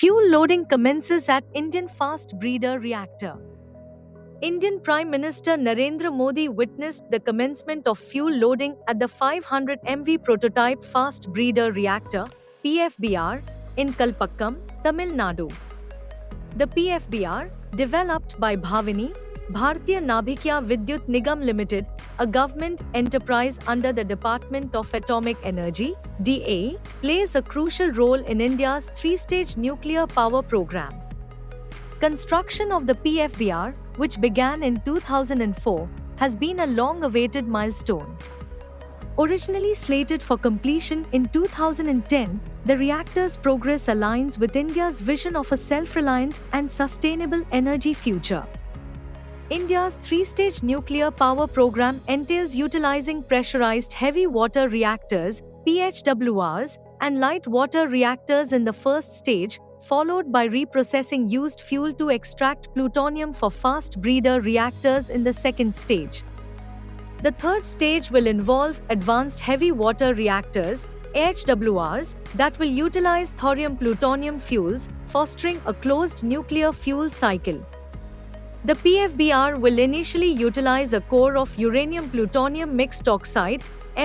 Fuel loading commences at Indian fast breeder reactor. Indian Prime Minister Narendra Modi witnessed the commencement of fuel loading at the 500 MV prototype fast breeder reactor (PFBR) in Kalpakkam, Tamil Nadu. The PFBR, developed by Bhavini, Bharatiya Nabhikya Vidyut Nigam Limited, a government enterprise under the Department of Atomic Energy (DA), plays a crucial role in India's three-stage nuclear power program. Construction of the PFBR, which began in 2004, has been a long-awaited milestone. Originally slated for completion in 2010, the reactor's progress aligns with India's vision of a self-reliant and sustainable energy future. India's three-stage nuclear power program entails utilizing pressurized heavy water reactors (PHWRs) and light water reactors in the first stage, followed by reprocessing used fuel to extract plutonium for fast breeder reactors in the second stage. The third stage will involve advanced heavy water reactors (AHWRs) that will utilize thorium-plutonium fuels, fostering a closed nuclear fuel cycle. The PFBR will initially utilize a core of uranium-plutonium mixed oxide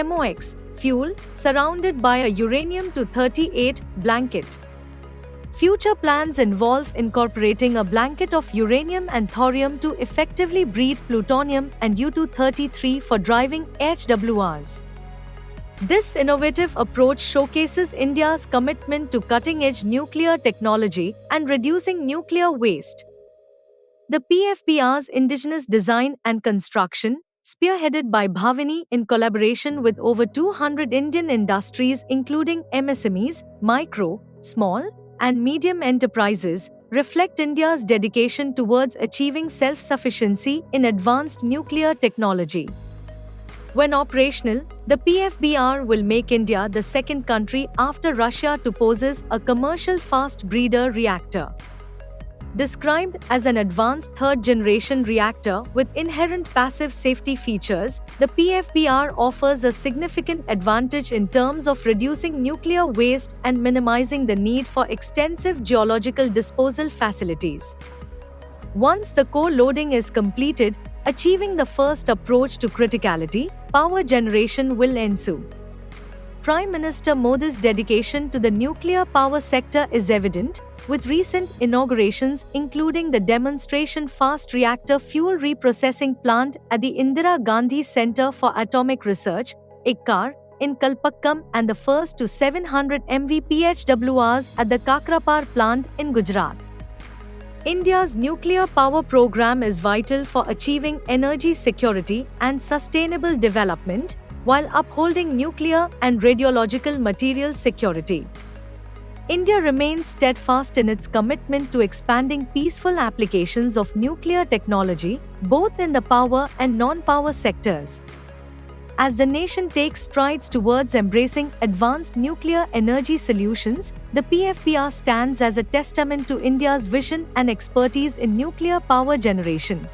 (MOX) fuel surrounded by a uranium-238 blanket. Future plans involve incorporating a blanket of uranium and thorium to effectively breed plutonium and U-233 for driving HWRs. This innovative approach showcases India's commitment to cutting-edge nuclear technology and reducing nuclear waste. The PFBR's indigenous design and construction, spearheaded by Bhavini in collaboration with over 200 Indian industries including MSMEs, micro, small, and medium enterprises, reflect India's dedication towards achieving self-sufficiency in advanced nuclear technology. When operational, the PFBR will make India the second country after Russia to possess a commercial fast breeder reactor. Described as an advanced third-generation reactor with inherent passive safety features, the PFBR offers a significant advantage in terms of reducing nuclear waste and minimizing the need for extensive geological disposal facilities. Once the core loading is completed, achieving the first approach to criticality, power generation will ensue. Prime Minister Modi's dedication to the nuclear power sector is evident, with recent inaugurations including the demonstration fast reactor fuel reprocessing plant at the Indira Gandhi Centre for Atomic Research (ICCAR) in Kalpakkam and the first to 700 MV PHWRs at the Kakrapar plant in Gujarat. India's nuclear power program is vital for achieving energy security and sustainable development, while upholding nuclear and radiological material security. India remains steadfast in its commitment to expanding peaceful applications of nuclear technology, both in the power and non-power sectors. As the nation takes strides towards embracing advanced nuclear energy solutions, the PFBR stands as a testament to India's vision and expertise in nuclear power generation.